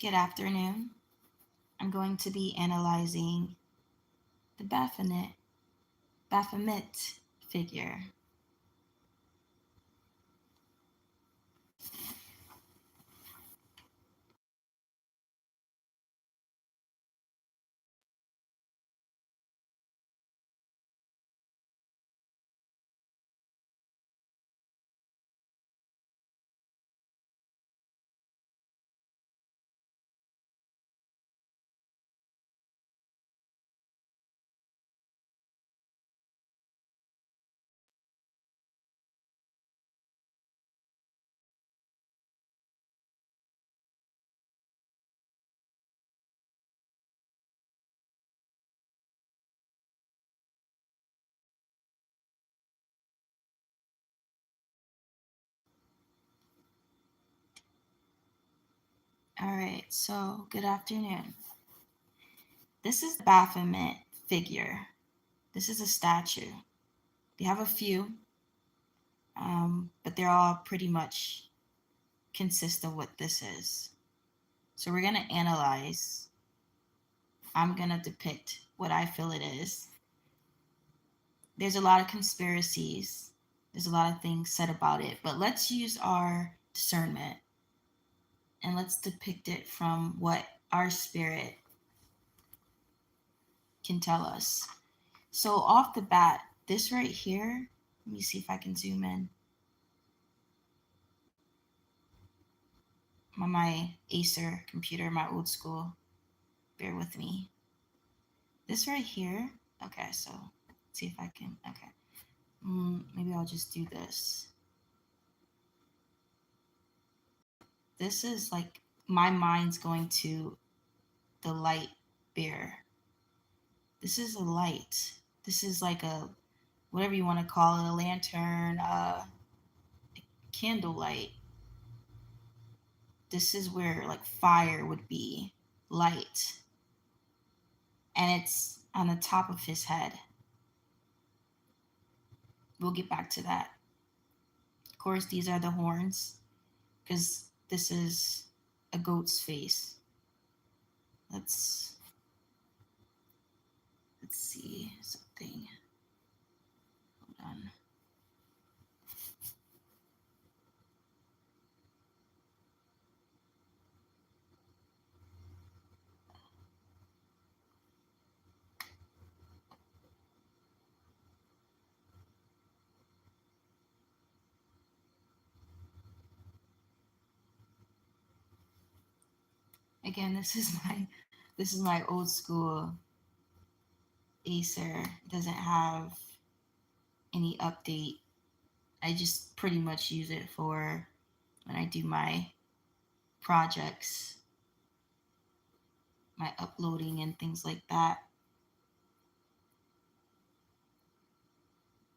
Good afternoon. I'm going to be analyzing the baphomet figure. All right, so good afternoon. This is the baphomet figure. This is a statue. They have a few, but they're all pretty much consist of what this is. So we're going to analyze. I'm going to depict what I feel it is. There's a lot of conspiracies. There's a lot of things said about it, but let's use our discernment and let's depict it from what our spirit can tell us. So, off the bat, this right here, let me see if I can zoom in. I'm on my Acer computer, my old school. Bear with me. This right here, okay, so let's see if I can, okay. Maybe I'll just do this. This is like my mind's going to the light bear. This is a light. This is like a, whatever you want to call it, a lantern, a candle light. This is where like fire would be, light. And it's on the top of his head. We'll get back to that. Of course, these are the horns because this is a goat's face. Let's see something. Hold on. Again, this is my old school Acer. It doesn't have any update. I just pretty much use it for when I do my projects, my uploading and things like that.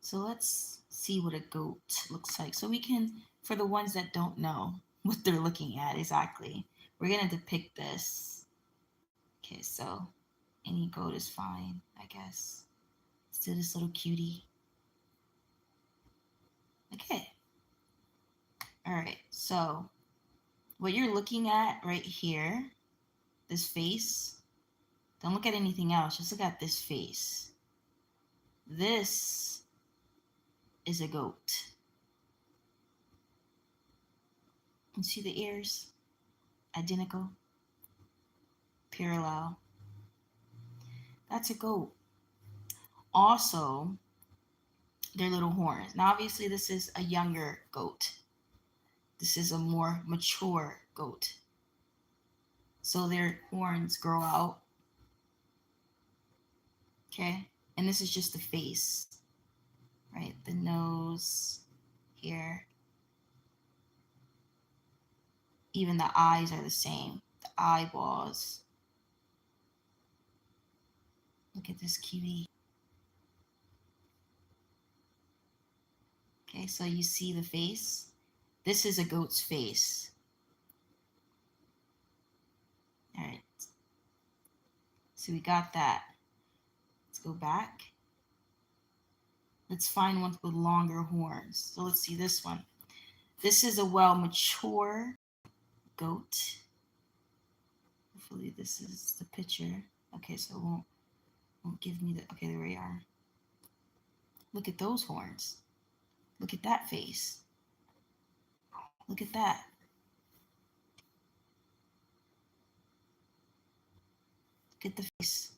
So let's see what a goat looks like. So we can, for the ones that don't know what they're looking at exactly, we're going to depict this. Okay, so any goat is fine, I guess. Let's do this little cutie. Okay. All right, so what you're looking at right here, this face, don't look at anything else, just look at this face. This is a goat. You see the ears? Identical, parallel. That's a goat. Also, their little horns. Now, obviously, this is a younger goat. This is a more mature goat. So their horns grow out. Okay. And this is just the face, right? The nose here. Even the eyes are the same. The eyeballs. Look at this cutie. Okay, so you see the face. This is a goat's face. All right. So we got that. Let's go back. Let's find one with longer horns. So let's see this one. This is a well mature goat. Hopefully this is the picture. Okay, so it won't give me the, okay, there we are. Look at those horns. Look at that face. Look at that. Look at the face.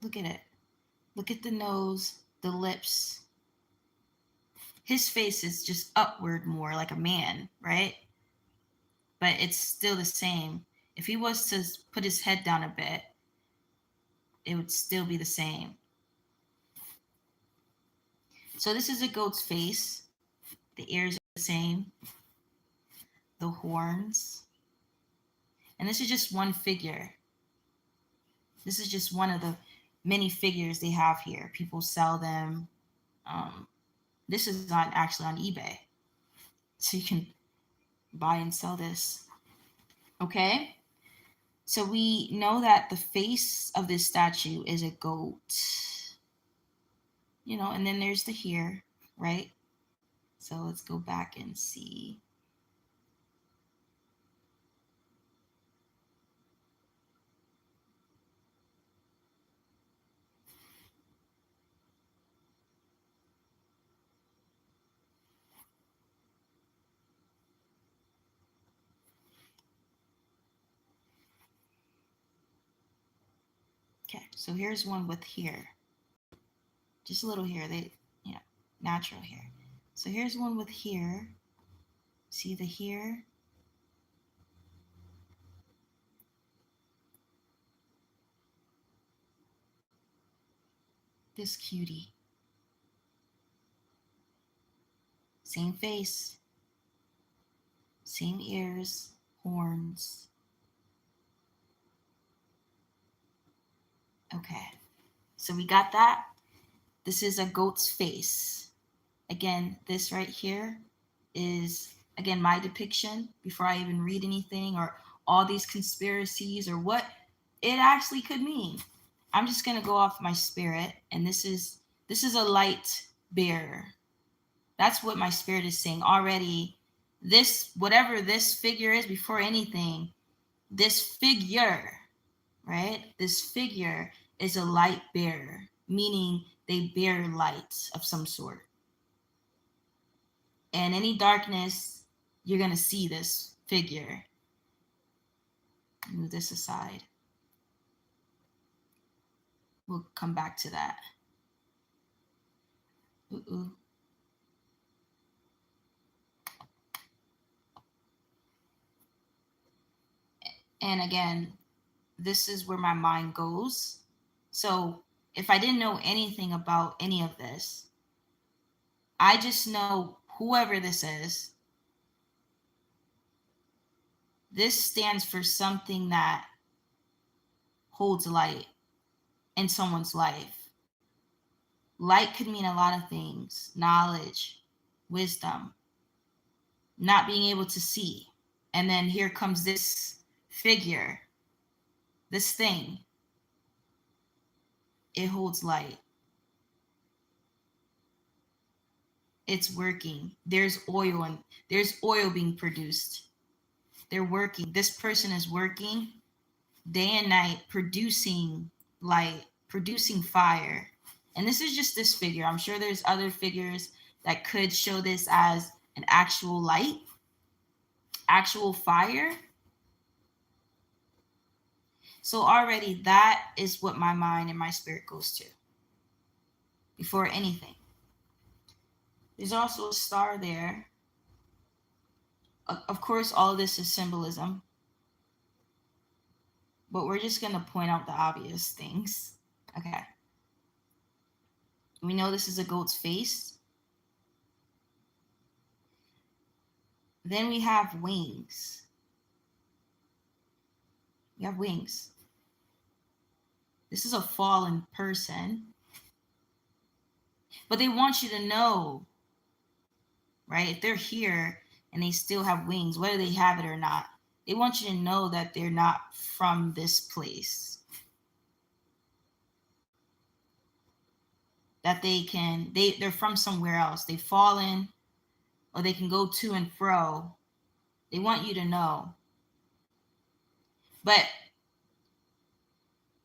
Look at it. Look at the nose, the lips. His face is just upward more like a man, right? But it's still the same. If he was to put his head down a bit, it would still be the same. So this is a goat's face. The ears are the same. The horns. And this is just one figure. This is just one of the many figures they have here. People sell them. This is actually on eBay. So you can buy and sell this. Okay? So we know that the face of this statue is a goat. You know, and then there's the here, right? So let's go back and see. Okay, so here's one with here. Just a little here. Natural hair. So here's one with here. See the here? This cutie. Same face. Same ears, horns. Okay, so we got that. This is a goat's face. Again, this right here is, again, my depiction before I even read anything or all these conspiracies or what it actually could mean. I'm just going to go off my spirit, and this is a light bearer. That's what my spirit is saying already. This, whatever this figure is, before anything, this figure, right? This figure is a light bearer, meaning they bear light of some sort. And any darkness, you're going to see this figure. Move this aside. We'll come back to that. Ooh. And again, this is where my mind goes. So if I didn't know anything about any of this, I just know whoever this is, this stands for something that holds light in someone's life. Light could mean a lot of things: knowledge, wisdom, not being able to see. And then here comes this figure, this thing. It holds light. It's working. There's oil being produced. They're working. This person is working day and night, producing light, producing fire. And this is just this figure. I'm sure there's other figures that could show this as an actual light, actual fire. So already that is what my mind and my spirit goes to before anything. There's also a star there. Of course, all of this is symbolism, but we're just going to point out the obvious things. Okay. We know this is a goat's face. Then we have wings. We have wings. This is a fallen person. But they want you to know, right? If they're here and they still have wings, whether they have it or not, they want you to know that they're not from this place. That they're from somewhere else. They've fallen, or they can go to and fro. They want you to know. But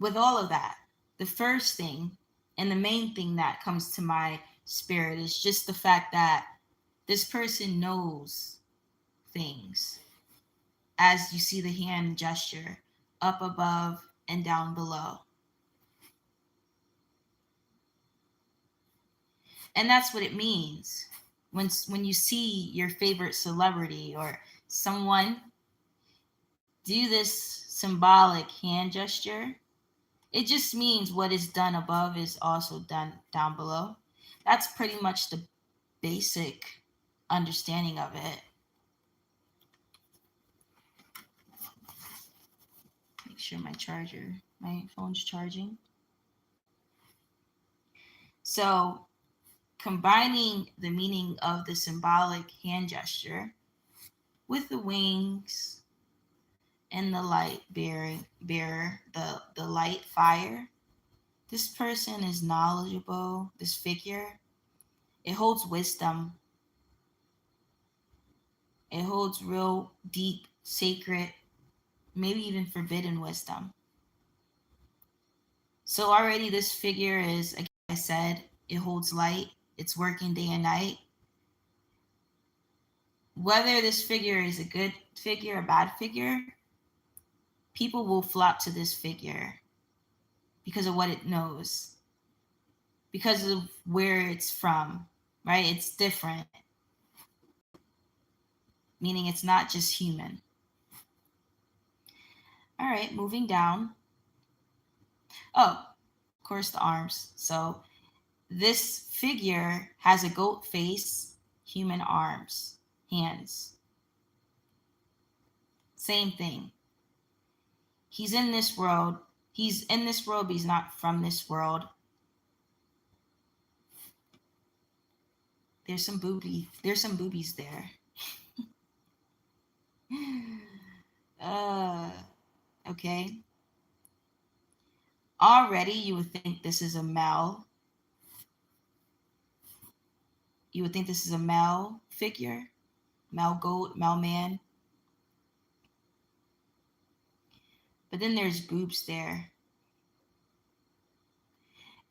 with all of that, the first thing and the main thing that comes to my spirit is just the fact that this person knows things. As you see the hand gesture up above and down below. And that's what it means when you see your favorite celebrity or someone do this symbolic hand gesture. It just means what is done above is also done down below. That's pretty much the basic understanding of it. Make sure my phone's charging. So, combining the meaning of the symbolic hand gesture with the wings and the light bearer, the light fire. This person is knowledgeable, this figure. It holds wisdom. It holds real deep, sacred, maybe even forbidden wisdom. So already this figure is, like I said, it holds light. It's working day and night. Whether this figure is a good figure or bad figure, people will flock to this figure because of what it knows, because of where it's from, right? It's different, meaning it's not just human. All right, moving down. Oh, of course, the arms. So this figure has a goat face, human arms, hands. Same thing. He's in this world. He's in this world, but he's not from this world. There's some boobies there. uh, okay. Already you would think this is a male. You would think this is a male figure, male goat, male man. But then there's boobs there.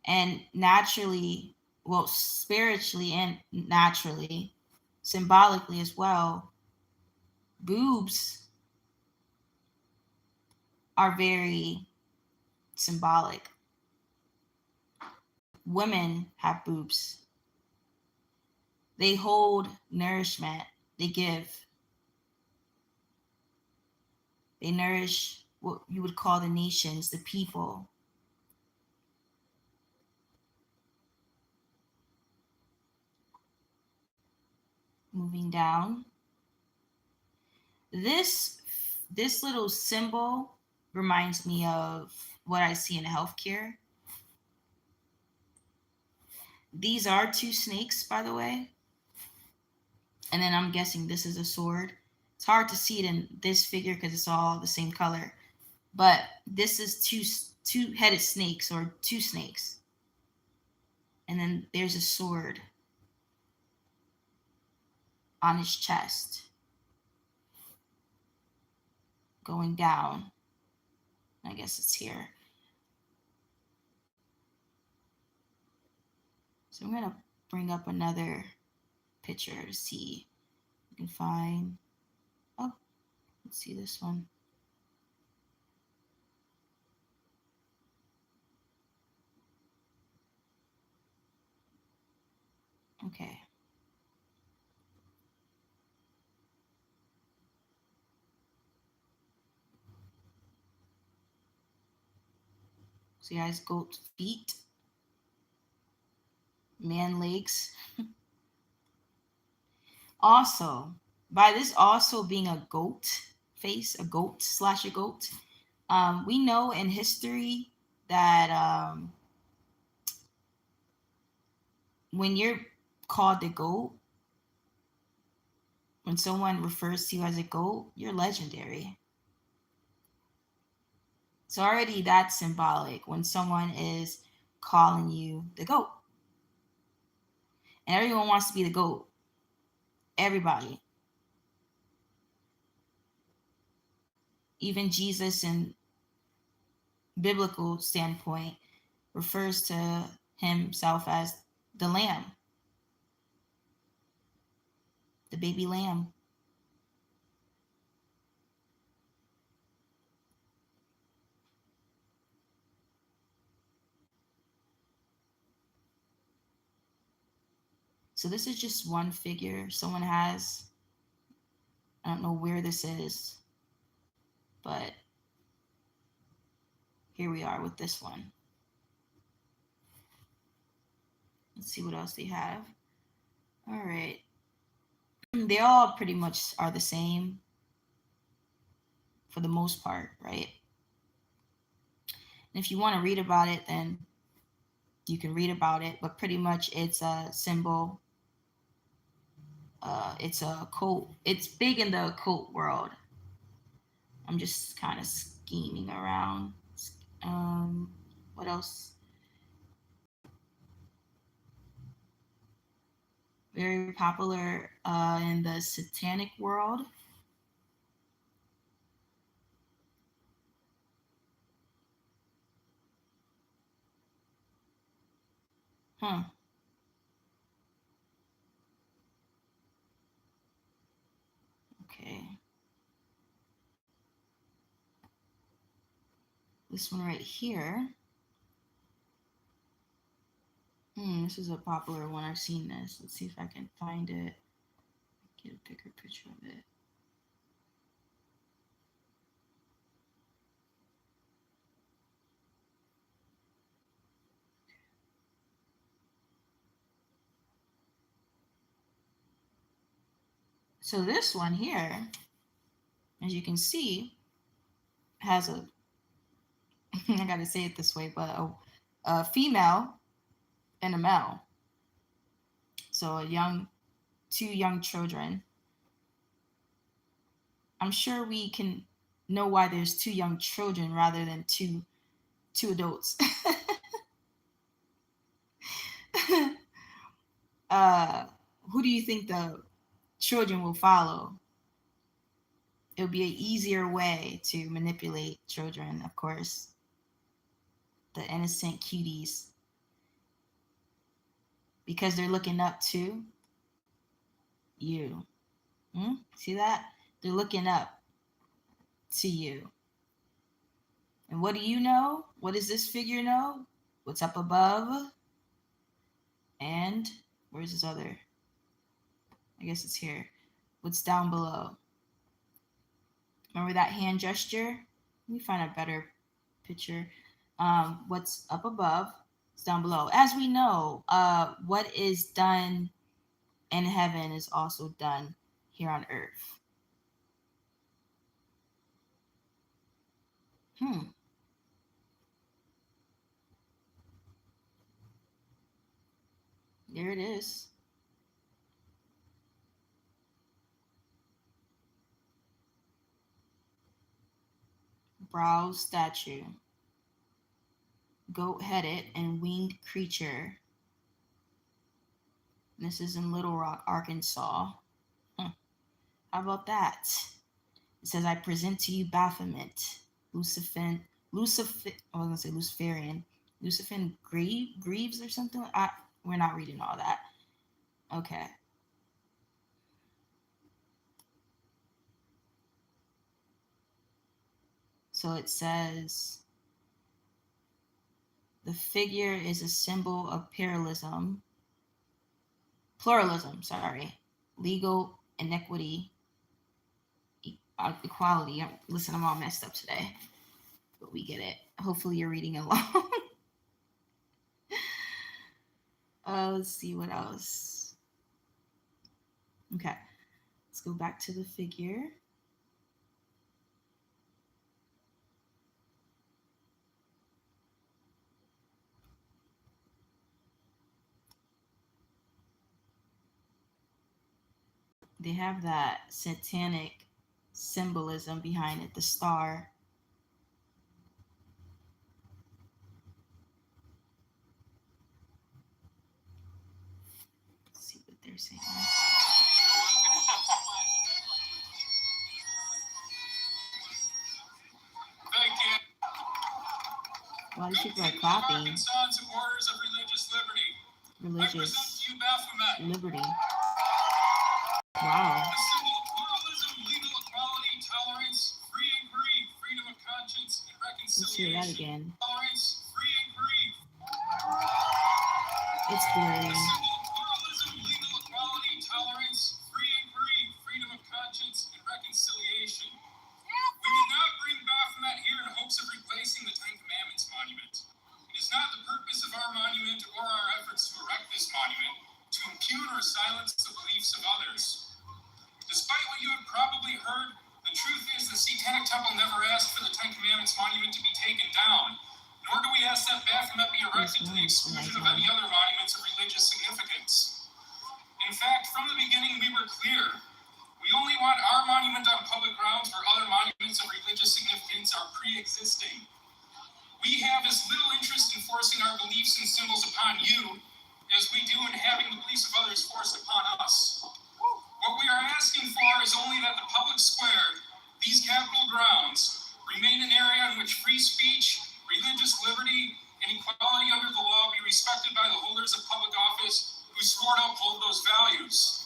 And naturally, well, spiritually and naturally, symbolically as well, boobs are very symbolic. Women have boobs. They hold nourishment. They give. They nourish what you would call the nations, the people. Moving down. This little symbol reminds me of what I see in healthcare. These are two snakes, by the way. And then I'm guessing this is a sword. It's hard to see it in this figure because it's all the same color. But this is two-headed snakes or two snakes. And then there's a sword on his chest going down. I guess it's here. So I'm going to bring up another picture to see if we can find. Oh, let's see this one. Okay. So he has goat feet, man legs. Also, by this also being a goat face, a goat slash a goat, we know in history that when you're called the goat, when someone refers to you as a goat, you're legendary. So already that's symbolic when someone is calling you the goat. And everyone wants to be the goat. Everybody. Even Jesus, in biblical standpoint, refers to himself as the lamb, the baby lamb. So this is just one figure someone has. I don't know where this is, but here we are with this one. Let's see what else they have. All right. They all pretty much are the same for the most part, right? And if you want to read about it, then you can read about it, but pretty much it's a symbol. It's a cult. It's big in the occult world. I'm just kind of scheming around. What else? Very popular in the satanic world. Huh. Okay. This one right here. This is a popular one. I've seen this. Let's see if I can find it. Get a bigger picture of it. So this one here, as you can see, has a I gotta say it this way, but a female and a male. So two young children. I'm sure we can know why there's two young children rather than two adults. uh, who do you think the children will follow? It would be an easier way to manipulate children, of course. The innocent cuties, because they're looking up to you. See that? They're looking up to you. And what do you know? What does this figure know? What's up above? And where's this other? I guess it's here. What's down below? Remember that hand gesture? Let me find a better picture. What's up above is down below. As we know, what is done in heaven is also done here on earth. There it is. Brow statue. Goat-headed and winged creature. This is in Little Rock, Arkansas. How about that? It says, I present to you Baphomet, Lucifin, I was going to say Luciferian, Lucifin Greaves or something. We're not reading all that. Okay. So it says, the figure is a symbol of pluralism, legal inequity, equality. Listen, I'm all messed up today, but we get it. Hopefully you're reading along. Let's see what else. Okay, let's go back to the figure. They have that satanic symbolism behind it, the star. Let's see what they're saying. A lot of people are clapping. Sons and supporters of religious liberty. Religious I present to you baphomet. liberty. Wow. A symbol of pluralism, legal equality, tolerance, free inquiry, freedom of conscience, and reconciliation. Let's hear that again. Tolerance, free inquiry. It's blurry. A symbol of pluralism, legal equality, tolerance, free inquiry, freedom of conscience, and reconciliation. We did not bring Baphomet here in hopes of replacing the Ten Commandments monument. It is not the purpose of our monument or our efforts to erect this monument to impugn or silence the beliefs of others. Despite what you have probably heard, the truth is the Satanic Temple never asked for the Ten Commandments monument to be taken down, nor do we ask that Baphomet be erected to the exclusion of any other monuments of religious significance. In fact, from the beginning we were clear. We only want our monument on public grounds where other monuments of religious significance are pre-existing. We have as little interest in forcing our beliefs and symbols upon you as we do in having the beliefs of others forced upon us. What we are asking for is only that the public square, these Capitol grounds, remain an area in which free speech, religious liberty, and equality under the law be respected by the holders of public office who swore to uphold those values.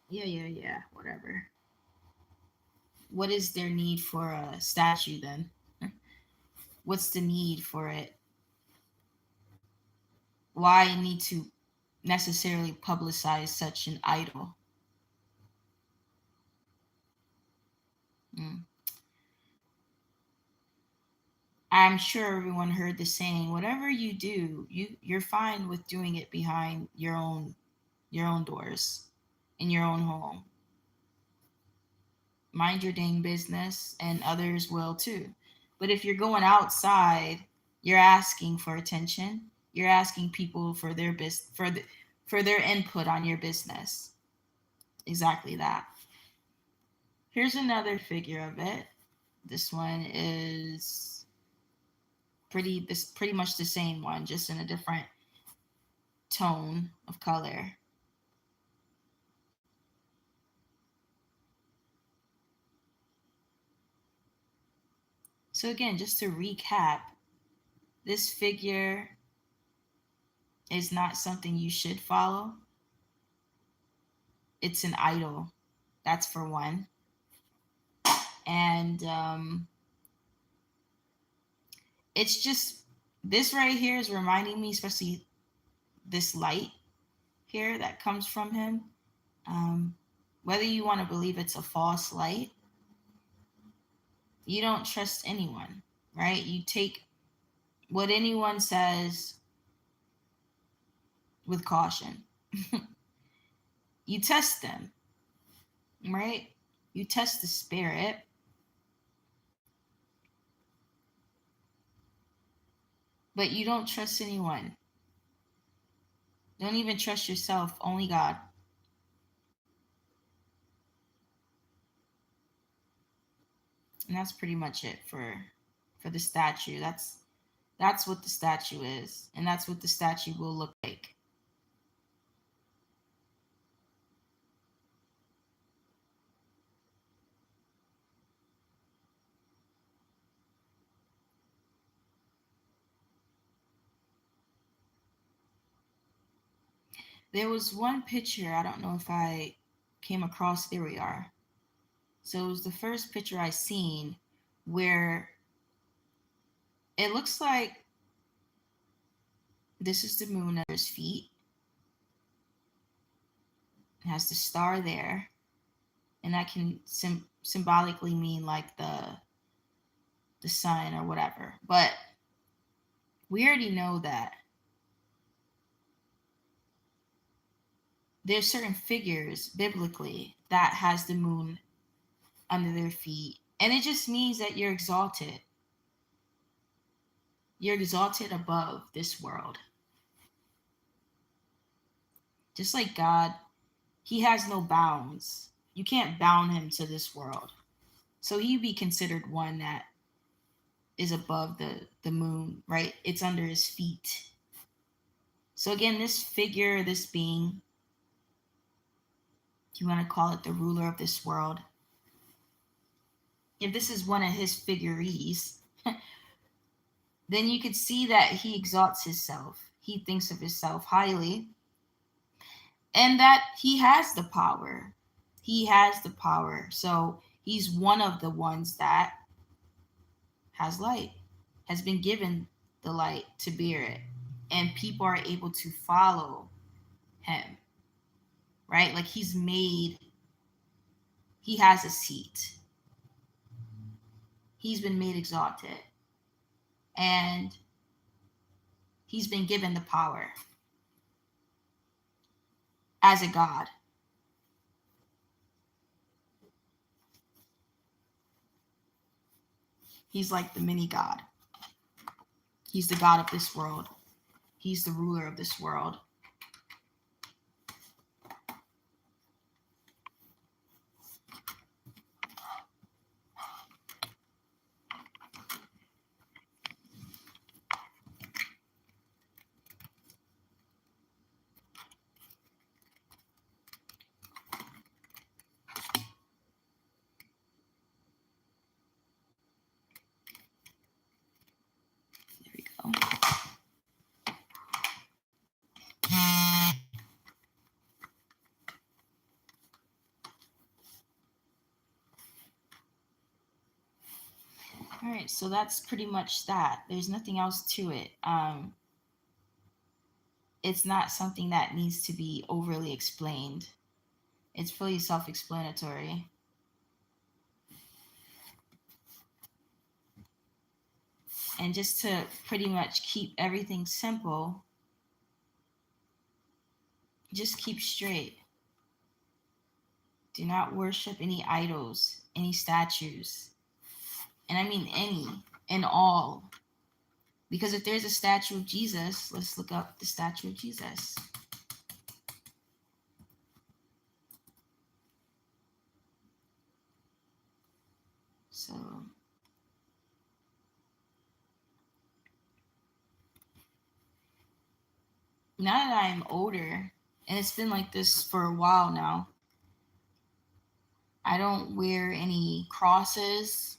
Yeah, whatever. What is their need for a statue then? What's the need for it? Why need to necessarily publicize such an idol? I'm sure everyone heard the saying, whatever you do, you're fine with doing it behind your own doors in your own home. Mind your dang business, and others will too. But if you're going outside, you're asking for attention. You're asking people for their for their input on your business. Exactly that. Here's another figure of it. This one is pretty much the same one, just in a different tone of color. So again, just to recap, this figure is not something you should follow. It's an idol. That's for one. And it's just, this right here is reminding me, especially this light here that comes from him. Whether you want to believe it's a false light, you don't trust anyone, right? You take what anyone says with caution. You test them, right? You test the spirit. But you don't trust anyone. Don't even trust yourself, only God. And that's pretty much it for the statue. That's what the statue is, and that's what the statue will look like. There was one picture, I don't know if I came across, there we are. So it was the first picture I seen where it looks like this is the moon at his feet. It has the star there. And that can symbolically mean like the sun or whatever. But we already know that there's certain figures biblically that has the moon under their feet. And it just means that you're exalted. You're exalted above this world. Just like God, he has no bounds. You can't bound him to this world. So he'd be considered one that is above the moon, right? It's under his feet. So again, this figure, this being, you want to call it the ruler of this world, if this is one of his figures, then you could see that he exalts himself. He thinks of himself highly, and that he has the power. He has the power. So he's one of the ones that has light, has been given the light to bear it. And people are able to follow him, right? Like he has a seat. He's been made exalted. And he's been given the power as a God. He's like the mini God. He's the God of this world. He's the ruler of this world. There we go. All right, so that's pretty much that. There's nothing else to it. It's not something that needs to be overly explained. It's fully self-explanatory. And just to pretty much keep everything simple, just keep straight. Do not worship any idols, any statues. And I mean any and all. Because if there's a statue of Jesus, let's look up the statue of Jesus. So now that I'm older, and it's been like this for a while now, I don't wear any crosses.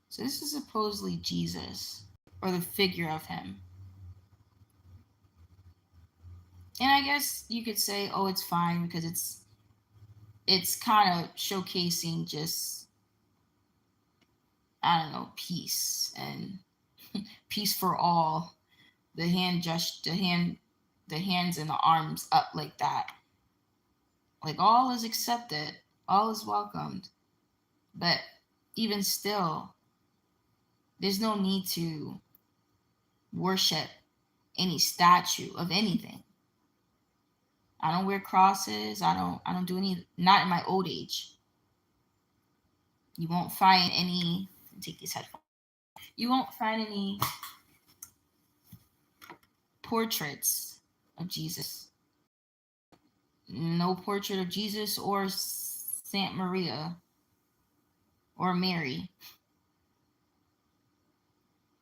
So this is supposedly Jesus, or the figure of him. And I guess you could say, oh, it's fine because it's kind of showcasing just, I don't know, peace and peace for all. The the hands and the arms up like that. Like all is accepted, all is welcomed. But even still, there's no need to worship any statue of anything. I don't wear crosses. I don't do any, not in my old age. You won't find any, take these headphones. You won't find any portraits of Jesus. No portrait of Jesus or Saint Maria or Mary.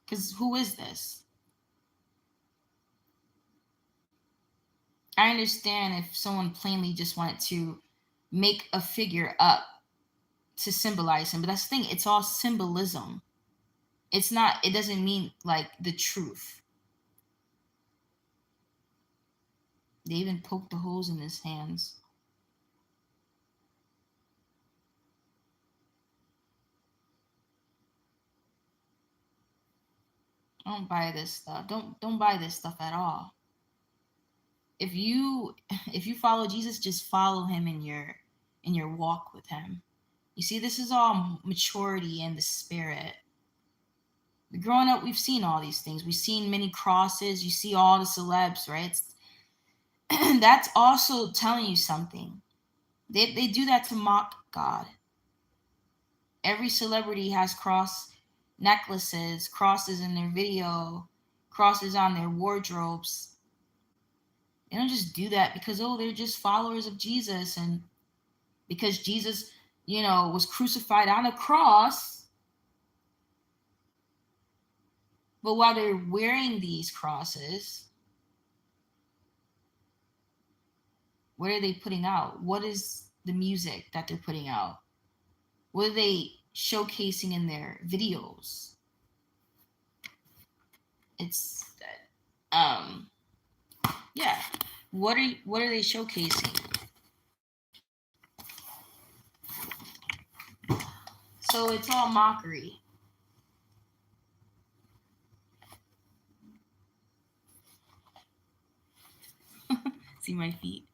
Because who is this? I understand if someone plainly just wanted to make a figure up to symbolize him, but that's the thing, it's all symbolism. It's not, it doesn't mean like the truth. They even poked the holes in his hands. Don't buy this stuff. Don't buy this stuff at all. If you follow Jesus, just follow him in your walk with him. You see, this is all maturity in the spirit. Growing up, we've seen all these things. We've seen many crosses. You see all the celebs, right? That's also telling you something. They do that to mock God. Every celebrity has cross necklaces, crosses in their video, crosses on their wardrobes. They don't just do that because, oh, they're just followers of Jesus, and because Jesus, was crucified on a cross. But while they're wearing these crosses, What are they putting out? What is the music that they're putting out? What are they showcasing in their videos? It's yeah. What are they showcasing? So it's all mockery. See my feet.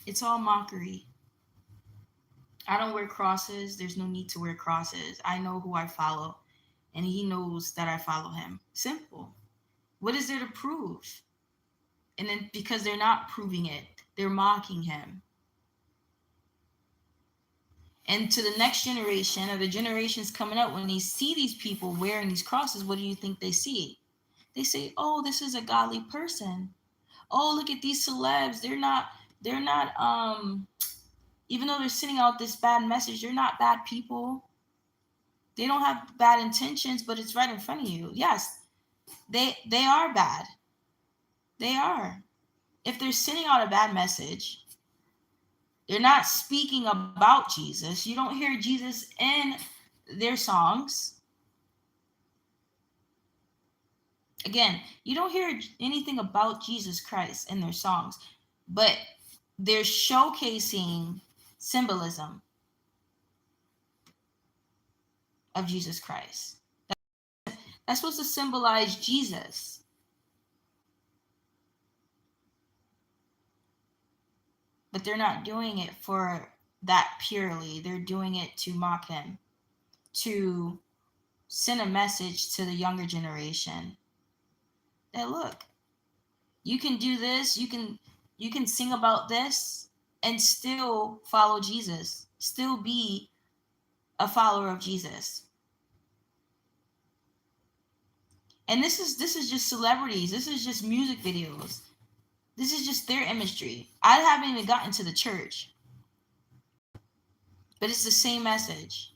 It's all mockery. I don't wear crosses. There's no need to wear crosses. I know who I follow, and he knows that I follow him. Simple. What is there to prove? And then because they're not proving it, they're mocking him. And to the next generation or the generations coming up, when they see these people wearing these crosses, what do you think they see? They say, "Oh, this is a godly person. Oh, look at these celebs. They're not even though they're sending out this bad message, they're not bad people. They don't have bad intentions, but it's right in front of you." Yes, they are bad. They are. If they're sending out a bad message, they're not speaking about Jesus. You don't hear Jesus in their songs. Again, you don't hear anything about Jesus Christ in their songs, but they're showcasing symbolism of Jesus Christ. That's supposed to symbolize Jesus. But they're not doing it for that purely. They're doing it to mock him, to send a message to the younger generation that, look, you can do this, you can sing about this and still follow Jesus, still be a follower of Jesus. And this is just celebrities. This is just music videos. This is just their imagery. I haven't even gotten to the church, but it's the same message.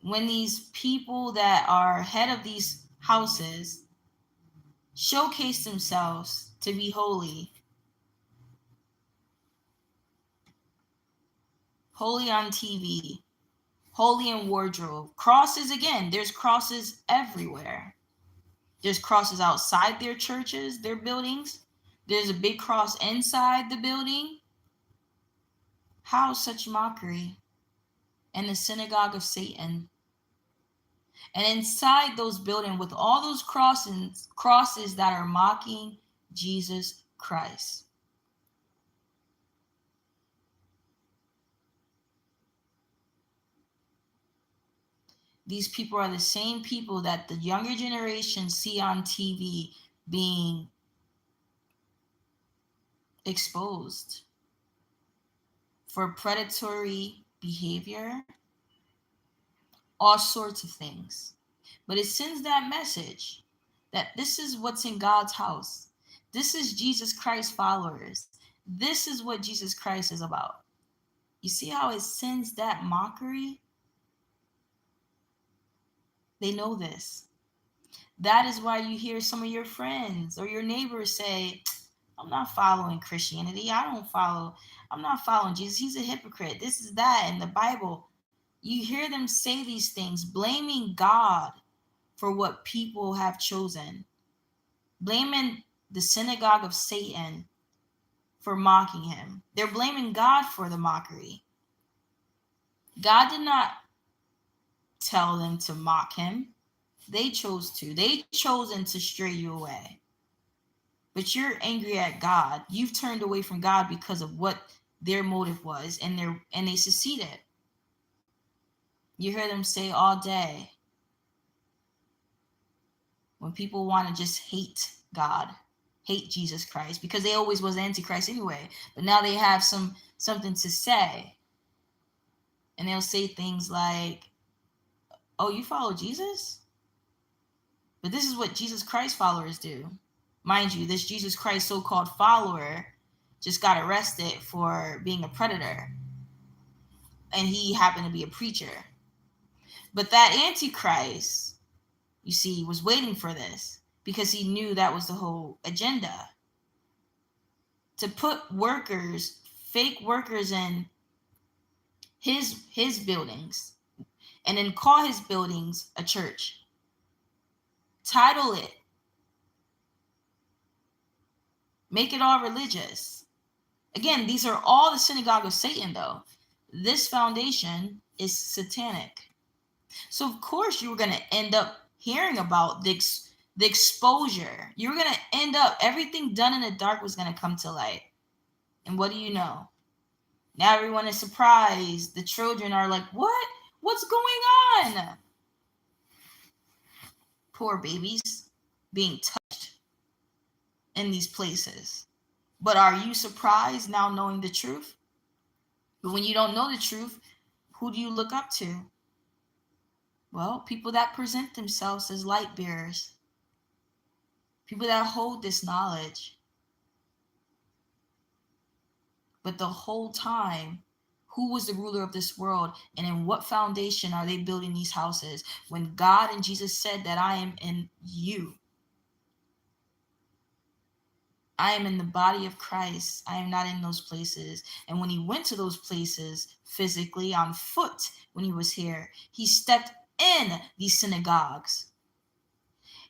When these people that are head of these houses showcase themselves to be holy, holy on TV, holy in wardrobe, crosses again, there's crosses everywhere. There's crosses outside their churches, their buildings. There's a big cross inside the building. How such mockery? And the synagogue of Satan. And inside those buildings with all those crosses that are mocking Jesus Christ. These people are the same people that the younger generation see on TV being exposed for predatory behavior, all sorts of things. But it sends that message that this is what's in God's house. This is Jesus Christ followers. This is what Jesus Christ is about. You see how it sends that mockery? They know this. That is why you hear some of your friends or your neighbors say, I'm not following Christianity. I'm not following Jesus. He's a hypocrite. This is that in the Bible. You hear them say these things, blaming God for what people have chosen, blaming the synagogue of Satan for mocking him. They're blaming God for the mockery. God did not tell them to mock him. They chose to. They chosen to stray you away. But you're angry at God. You've turned away from God because of what their motive was, and they succeeded. You hear them say all day, when people want to just hate God, hate Jesus Christ, because they always was antichrist anyway, but now they have something to say, and they'll say things like, oh, you follow Jesus? But this is what Jesus Christ followers do. Mind you, this Jesus Christ so-called follower just got arrested for being a predator, and he happened to be a preacher. But that antichrist, you see, was waiting for this. because he knew that was the whole agenda. To put workers, fake workers in his buildings, and then call his buildings a church. Title it. Make it all religious. Again, these are all the synagogue of Satan, though. This foundation is satanic. So, of course, you were going to end up hearing about the exposure. You were going to end up, everything done in the dark was going to come to light. And what do you know? Now everyone is surprised. The children are like, what? What's going on? Poor babies being touched in these places. But are you surprised now knowing the truth? But when you don't know the truth, who do you look up to? Well, people that present themselves as light bearers. People that hold this knowledge. But the whole time, who was the ruler of this world, and in what foundation are they building these houses? When God and Jesus said that I am in you. I am in the body of Christ. I am not in those places. And when he went to those places physically on foot when he was here, he stepped in these synagogues.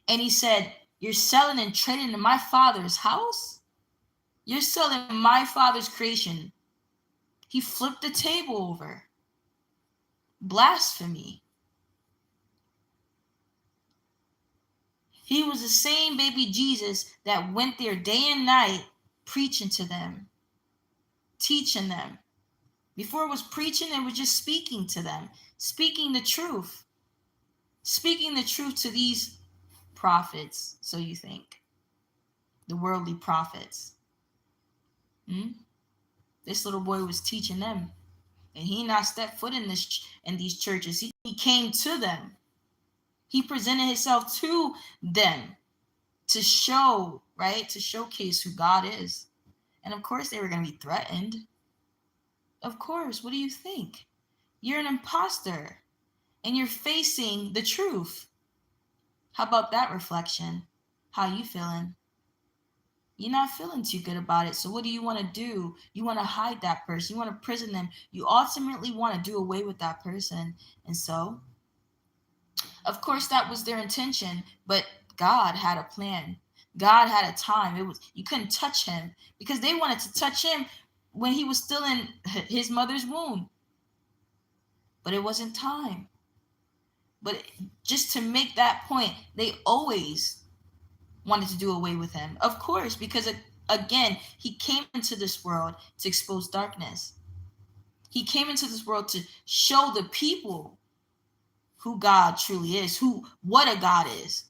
And he said, you're selling and trading in my father's house? You're selling my father's creation. He flipped the table over. Blasphemy. He was the same baby Jesus that went there day and night preaching to them, teaching them. Before it was preaching, it was just speaking to them, speaking the truth to these prophets, so you think, the worldly prophets. This little boy was teaching them, and he not stepped foot in these churches. He came to them. He presented himself to them to show, right, to showcase who God is. And of course, they were going to be threatened. Of course, what do you think? You're an imposter, and you're facing the truth. How about that reflection? How you feeling? You're not feeling too good about it. So what do you want to do? You want to hide that person. You want to prison them. You ultimately want to do away with that person. And so, of course, that was their intention, but God had a plan. God had a time. You couldn't touch him because they wanted to touch him when he was still in his mother's womb. But it wasn't time. But just to make that point, they always wanted to do away with him. Of course, because again, he came into this world to expose darkness. He came into this world to show the people who God truly is, what a God is.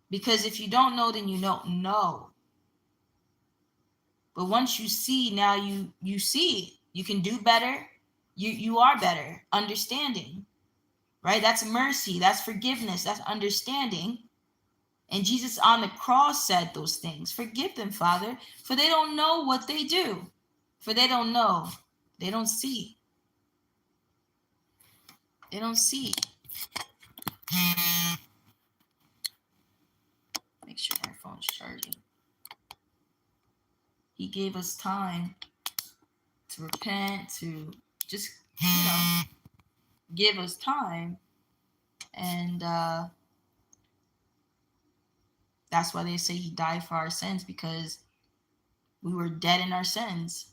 Because if you don't know, then you don't know. But once you see, now you see. You can do better. You are better. Understanding. Right? That's mercy. That's forgiveness. That's understanding. And Jesus on the cross said those things. Forgive them, Father, for they don't know what they do. For they don't know. They don't see. They don't see. Make sure my phone's charging. He gave us time to repent, to just, give us time. And that's why they say he died for our sins, because we were dead in our sins.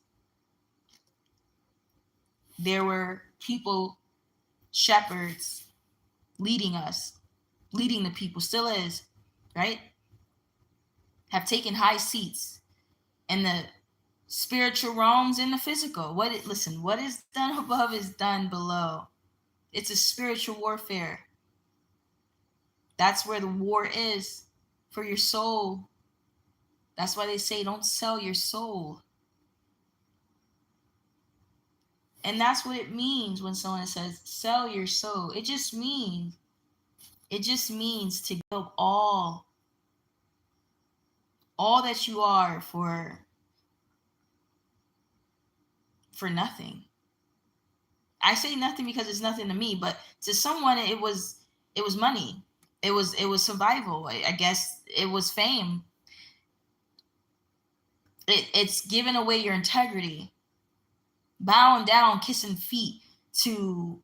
There were people, shepherds, leading us, leading the people, still is, right? Have taken high seats in the spiritual realms and the physical. What is done above is done below. It's a spiritual warfare. That's where the war is for your soul. That's why they say don't sell your soul. And that's what it means when someone says sell your soul. It just means to give all that you are for nothing. I say nothing because it's nothing to me, but to someone it was money. It was survival. I guess it was fame. It's giving away your integrity, bowing down, kissing feet to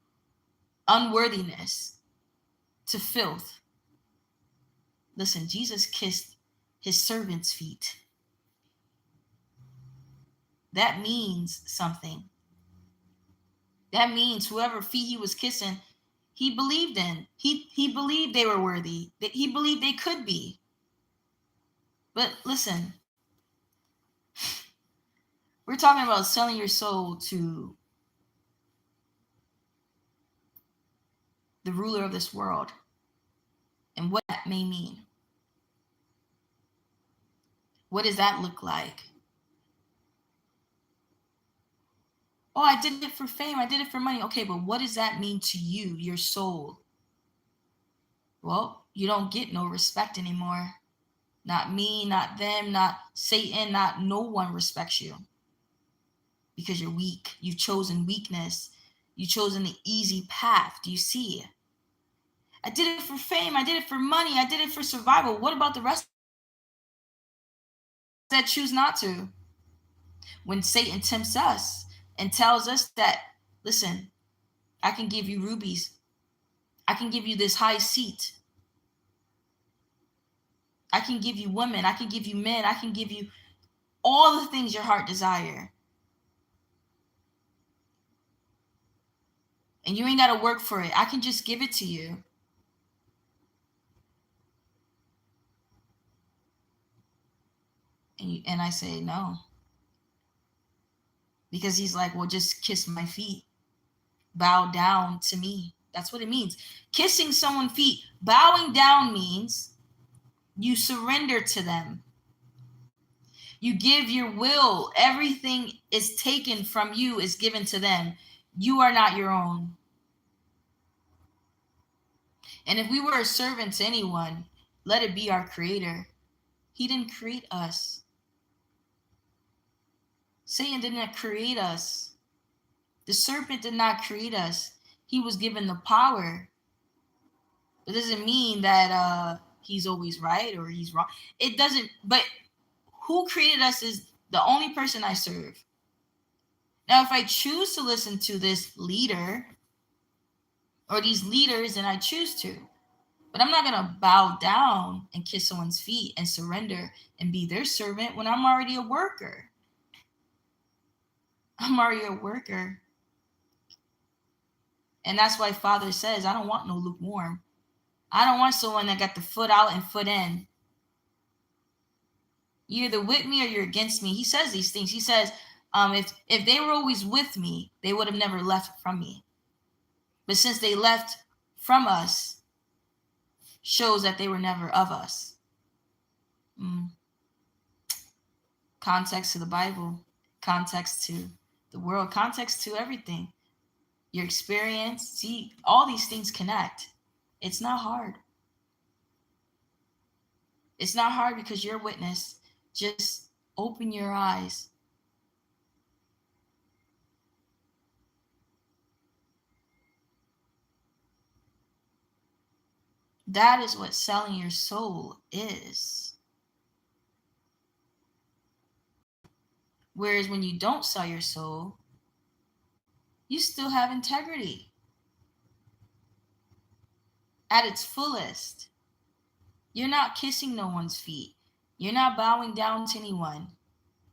unworthiness, to filth. Listen, Jesus kissed his servants' feet. That means something. That means whoever feet he was kissing, he believed in. He believed they were worthy. He believed they could be. But listen, we're talking about selling your soul to the ruler of this world and what that may mean. What does that look like? Oh, I did it for fame. I did it for money. Okay, but what does that mean to you, your soul? Well, you don't get no respect anymore. Not me, not them, not Satan, not no one respects you. Because you're weak. You've chosen weakness. You've chosen the easy path. Do you see? I did it for fame. I did it for money. I did it for survival. What about the rest that choose not to? When Satan tempts us and tells us that, listen, I can give you rubies. I can give you this high seat. I can give you women. I can give you men. I can give you all the things your heart desire. And you ain't got to work for it. I can just give it to you. And I say no. Because he's like, well, just kiss my feet. Bow down to me. That's what it means. Kissing someone's feet, bowing down means you surrender to them. You give your will. Everything is taken from you, is given to them. You are not your own. And if we were a servant to anyone, let it be our creator. He didn't create us. Satan did not create us. The serpent did not create us. He was given the power. It doesn't mean that he's always right or he's wrong. It doesn't. But who created us is the only person I serve. Now, if I choose to listen to this leader or these leaders, then I choose to. But I'm not going to bow down and kiss someone's feet and surrender and be their servant when I'm already a worker. I'm already a worker. And that's why Father says, I don't want no lukewarm. I don't want someone that got the foot out and foot in. You're either with me or you're against me. He says these things. He says, if they were always with me, they would have never left from me. But since they left from us, shows that they were never of us. Context to the Bible, context to the world, context to everything. Your experience, see, all these things connect. It's not hard. It's not hard because you're a witness. Just open your eyes. That is what selling your soul is. Whereas when you don't sell your soul, you still have integrity at its fullest. You're not kissing no one's feet. You're not bowing down to anyone.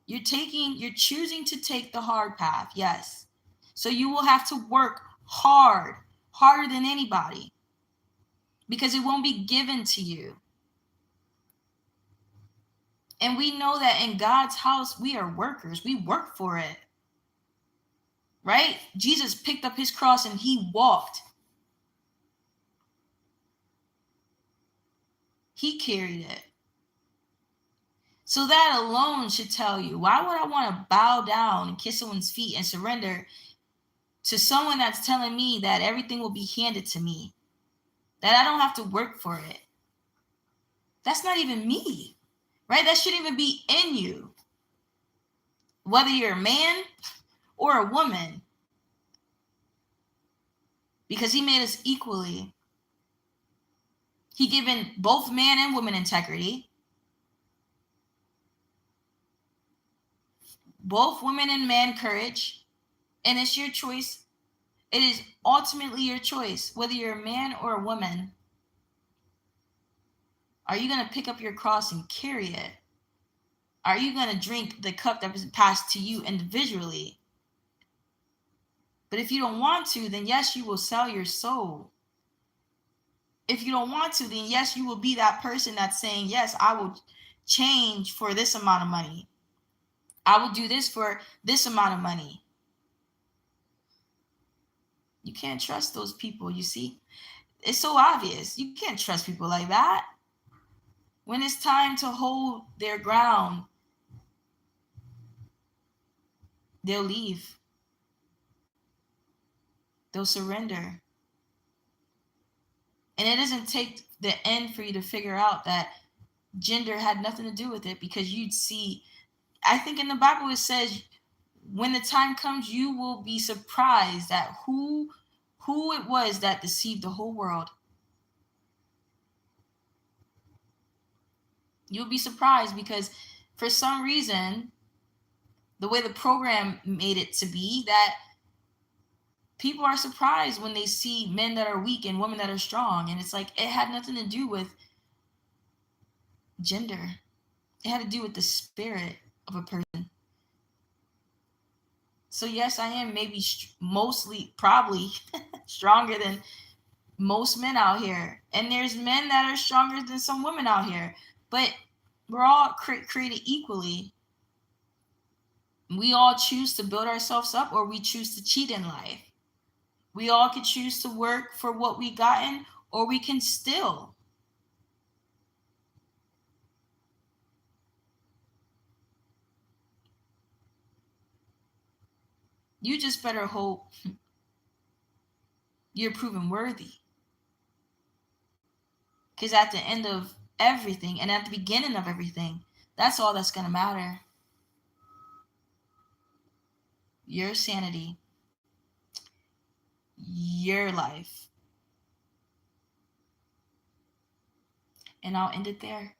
You're choosing to take the hard path, yes. So you will have to work hard, harder than anybody, because it won't be given to you. And we know that in God's house, we are workers. We work for it. Right? Jesus picked up his cross and he walked. He carried it. So that alone should tell you, why would I want to bow down and kiss someone's feet and surrender to someone that's telling me that everything will be handed to me, that I don't have to work for it? That's not even me, right? That shouldn't even be in you. Whether you're a man or a woman, because he made us equally. He given both man and woman integrity, both women and man courage, and it's your choice. It is ultimately your choice, whether you're a man or a woman. Are you going to pick up your cross and carry it? Are you going to drink the cup that was passed to you individually? But if you don't want to, then yes, you will sell your soul. If you don't want to, then yes, you will be that person that's saying, yes, I will change for this amount of money. I will do this for this amount of money. You can't trust those people, you see? It's so obvious. You can't trust people like that. When it's time to hold their ground, they'll leave. They'll surrender. And it doesn't take the end for you to figure out that gender had nothing to do with it, because you'd see, I think in the Bible it says, when the time comes, you will be surprised at who it was that deceived the whole world. You'll be surprised because for some reason, the way the program made it to be, that people are surprised when they see men that are weak and women that are strong. And it's like, it had nothing to do with gender. It had to do with the spirit of a person. So yes, I am maybe mostly, probably stronger than most men out here. And there's men that are stronger than some women out here. But we're all created equally. We all choose to build ourselves up, or we choose to cheat in life. We all can choose to work for what we gotten, or we can steal. You just better hope you're proven worthy. Because at the end of everything and at the beginning of everything, that's all that's going to matter. Your sanity, your life. And I'll end it there.